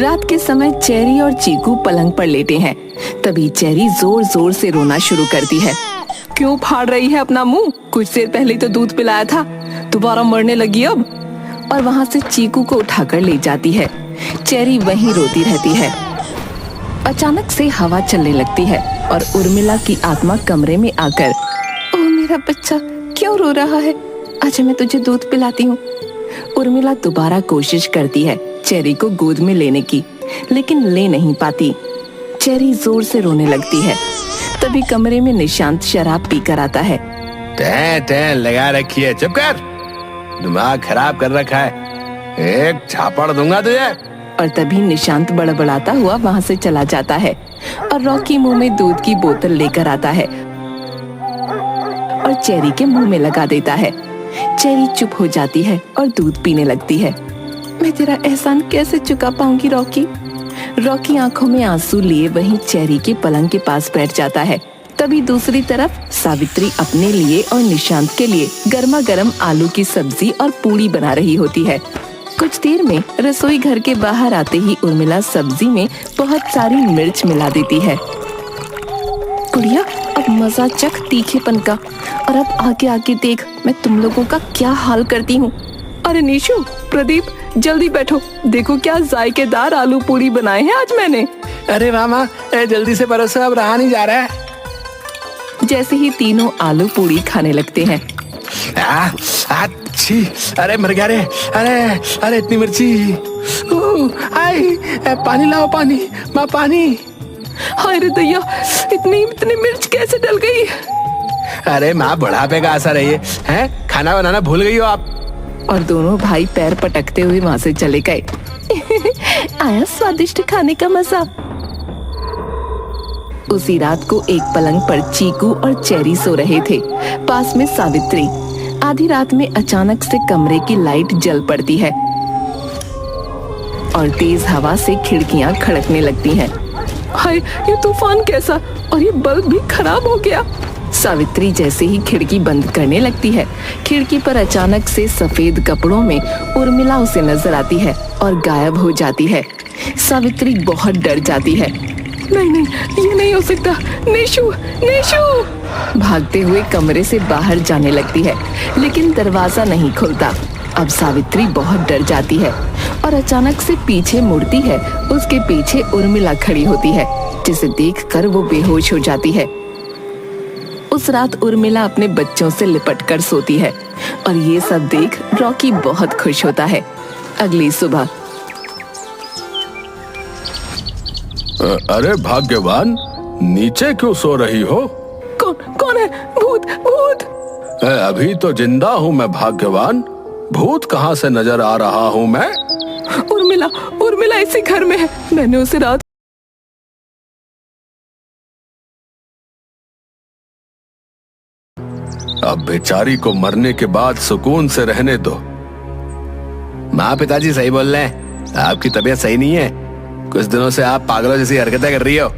रात के समय चेरी और चीकू पलंग पर लेटे हैं। तभी चेरी जोर जोर से रोना शुरू करती है। क्यों फाड़ रही है अपना मुंह? कुछ देर पहले तो दूध पिलाया था, दोबारा मरने लगी अब। और वहाँ से चीकू को उठाकर ले जाती है। चेरी वहीं रोती रहती है। अचानक से हवा चलने लगती है और उर्मिला की आत्मा कमरे में आकर, ओ मेरा बच्चा क्यों रो रहा है? अच्छा मैं तुझे दूध पिलाती हूँ। उर्मिला दोबारा कोशिश करती है चेरी को गोद में लेने की, लेकिन ले नहीं पाती। चेरी जोर से रोने लगती है। तभी कमरे में निशांत शराब पीकर आता है। टैं लगा रखी है, चुप कर, दिमाग खराब कर रखा है, एक झापड़ दूंगा तुझे। और तभी निशांत बड़बड़ाता हुआ वहाँ से चला जाता है और रॉकी मुंह में दूध की बोतल लेकर आता है और चेरी के मुंह में लगा देता है। चेरी चुप हो जाती है और दूध पीने लगती है। मैं तेरा एहसान कैसे चुका पाऊंगी रॉकी? रॉकी आंखों में आंसू लिए वहीं चेरी के पलंग के पास बैठ जाता है। तभी दूसरी तरफ सावित्री अपने लिए और निशांत के लिए गर्मा गर्म आलू की सब्जी और पूड़ी बना रही होती है। कुछ देर में रसोई घर के बाहर आते ही उर्मिला सब्जी में बहुत सारी मिर्च मिला देती है। गुड़िया अब मजा चख तीखेपन का, और अब आगे आगे देख मैं तुम लोगों का क्या हाल करती हूँ। अरे निशु, प्रदीप, जल्दी बैठो, देखो क्या जायकेदार आलू पूड़ी बनाए हैं आज मैंने। अरे मामा जल्दी से परोसो, अब रहा नहीं जा रहा है। जैसे ही तीनों आलू पूड़ी खाने लगते हैं। अच्छी, अरे मर गया रे, अरे इतनी मिर्ची, पानी लाओ, पानी माँ, पानी। हाय रे दैया, इतनी मिर्च कैसे डल गई? अरे माँ, बुढ़ापे का असर है, खाना बनाना भूल गई हो आप। और दोनों भाई पैर पटकते हुए वहाँ से चले गए। आया स्वादिष्ट खाने का मजा। उसी रात को एक पलंग पर चीकू और चेरी सो रहे थे, पास में सावित्री। आधी रात में अचानक से कमरे की लाइट जल पड़ती है और तेज हवा से खिड़कियां खड़कने लगती हैं। हाय, ये तूफान कैसा, और ये बल्ब भी खराब हो गया। सावित्री जैसे ही खिड़की बंद करने लगती है, खिड़की पर अचानक से सफेद कपड़ों में उर्मिला उसे नजर आती है और गायब हो जाती है। सावित्री बहुत डर जाती है। नहीं, ये नहीं हो सकता। निशु, भागते हुए कमरे से बाहर जाने लगती है, लेकिन दरवाजा नहीं खुलता। अब सावित्री बहुत डर जाती है और अचानक से पीछे मुड़ती है। उसके पीछे उर्मिला खड़ी होती है, जिसे देखकर वो बेहोश हो जाती है। उस रात उर्मिला अपने बच्चों से लिपट कर सोती है और ये सब देख रॉकी बहुत खुश होता है। अगली सुबह। अरे भाग्यवान, नीचे क्यों सो रही हो? कौन है? भूत। अभी तो जिंदा हूँ मैं भाग्यवान, भूत कहाँ से नजर आ रहा हूँ मैं? उर्मिला इसी घर में है, मैंने उसे रात। अब बेचारी को मरने के बाद सुकून से रहने दो। माँ, पिताजी सही बोल रहे हैं, आपकी तबीयत सही नहीं है। कुछ दिनों से आप पागलों जैसी हरकतें कर रही हो।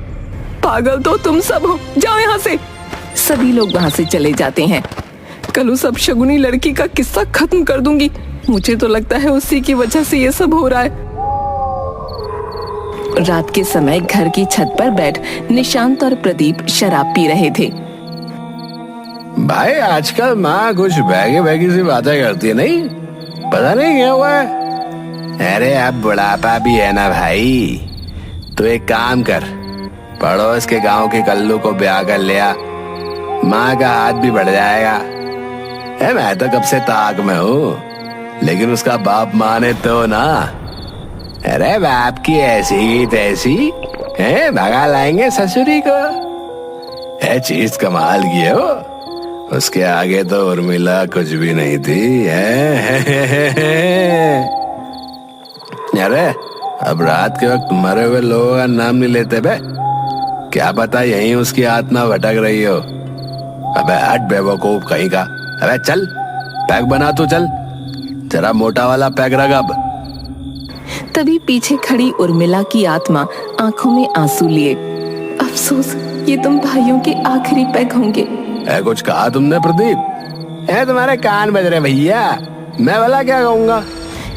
पागल तो तुम सब हो, जाओ यहाँ से। सभी लोग वहाँ से चले जाते हैं। कल उस अपशगुनी लड़की का किस्सा खत्म कर दूंगी। मुझे तो लगता है उसी की वजह से ये सब हो रहा है। रात के समय घर की छत पर बैठ निशांत और प्रदीप शराब पी रहे थे। भाई आजकल माँ कुछ बैगी सी बातें करती है, नहीं पता नहीं क्या हुआ है। अरे अब बुढ़ापा भी है ना भाई, तो एक काम कर, पड़ोस के गांव के कल्लू को ब्याह कर लिया, माँ का हाथ भी बढ़ जाएगा। मैं तो कब से ताक में हूँ, लेकिन उसका बाप माने तो ना। अरे बाप की ऐसी तैसी है, भगा लाएंगे ससुरी को। है चीज कमाल की है वो, उसके आगे तो उर्मिला कुछ भी नहीं थी। अरे अब रात के वक्त मरे हुए लोगों का नाम नहीं लेते बे, क्या पता यहीं उसकी आत्मा भटक रही हो। अबे हट बेवकूफ कहीं का। अबे चल पैक बना, तू चल, जरा मोटा वाला पैक रख अब। तभी पीछे खड़ी उर्मिला की आत्मा आंखों में आंसू लिए, अफसोस ये तुम भाइयों के आखिरी पैक होंगे। कुछ कहा तुमने प्रदीप? तुम्हारे कान बज रहे भैया, मैं भला क्या कहूँगा।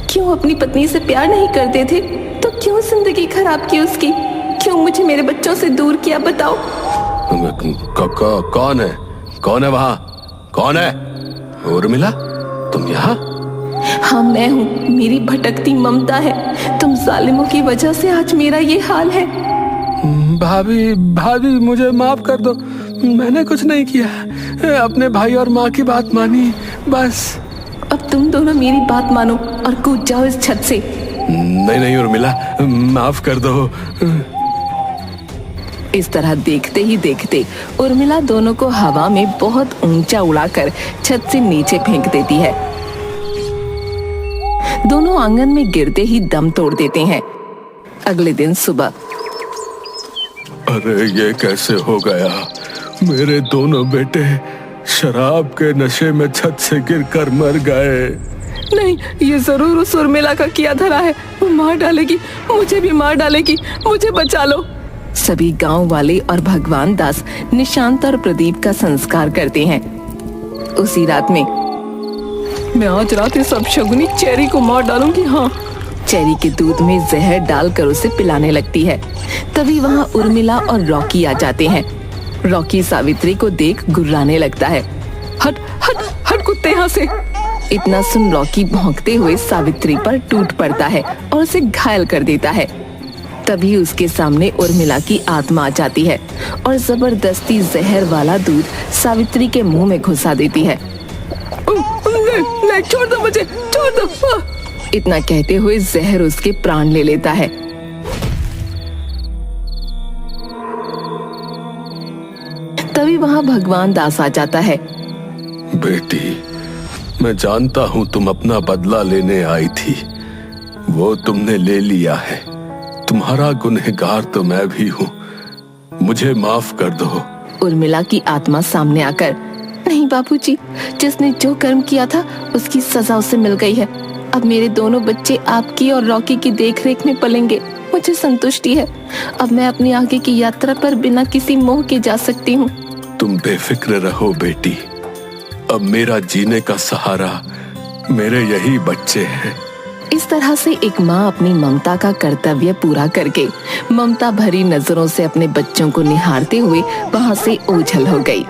क्यों अपनी पत्नी से प्यार नहीं करते थे तो क्यों जिंदगी खराब की उसकी? क्यों मुझे मेरे बच्चों से दूर किया, बताओ? कौन है? कौन है वहां? कौन है? उर्मिला, तुम यहाँ? हाँ, मैं हूँ। मेरी भटकती ममता है। तुम जालिमों की वजह से आज मेरा ये हाल है। भाभी, भाभी मुझे माफ कर दो। मैंने कुछ नहीं किया, अपने भाई और माँ की बात मानी बस। अब तुम दोनों मेरी बात मानो और कूद जाओ इस छत से। नहीं नहीं उर्मिला, माफ कर दो। इस तरह देखते ही देखते उर्मिला दोनों को हवा में बहुत ऊंचा उड़ाकर छत से नीचे फेंक देती है। दोनों आंगन में गिरते ही दम तोड़ देते हैं। अगले दिन सुबह। अरे ये कैसे हो गया? मेरे दोनों बेटे शराब के नशे में छत से गिरकर मर गए। नहीं, ये जरूर उस उर्मिला का किया धरा है। वो मार डालेगी, मुझे भी मार डालेगी। मुझे बचा लो। सभी गांव वाले और भगवान दास निशांत और प्रदीप का संस्कार करते हैं। उसी रात में मैं आज रात इस अपशगुनी चेरी को मार डालूंगी। हाँ, चेरी के दूध में जहर डालकर उसे पिलाने लगती है। तभी वहाँ उर्मिला और रॉकी आ जाते हैं। रॉकी सावित्री को देख गुर्राने लगता है। हट हट हट कुत्ते यहाँ से। इतना सुन रॉकी भौंकते हुए सावित्री पर टूट पड़ता है और उसे घायल कर देता है। तभी उसके सामने उर्मिला की आत्मा आ जाती है और जबरदस्ती जहर वाला दूध सावित्री के मुंह में घुसा देती है। नहीं, छोड़ दो मुझे, छोड़ दो। इतना कहते हुए जहर उसके प्राण ले लेता है। तभी वहाँ भगवान दास आ जाता है। बेटी, मैं जानता हूँ तुम अपना बदला लेने आई थी, वो तुमने ले लिया है। तुम्हारा गुनहगार तो मैं भी हूँ, मुझे माफ कर दो। उर्मिला की आत्मा सामने आकर, नहीं बाबूजी, जिसने जो कर्म किया था उसकी सजा उसे मिल गई है। अब मेरे दोनों बच्चे आपकी और रॉकी की देखरेख में पलेंगे। मुझे संतुष्टि है। अब मैं अपनी आगे की यात्रा पर बिना किसी मोह के जा सकती हूँ। तुम बेफिक्र रहो बेटी, अब मेरा जीने का सहारा मेरे यही बच्चे हैं। इस तरह से एक माँ अपनी ममता का कर्तव्य पूरा करके ममता भरी नजरों से अपने बच्चों को निहारते हुए वहाँ से ओझल हो गई।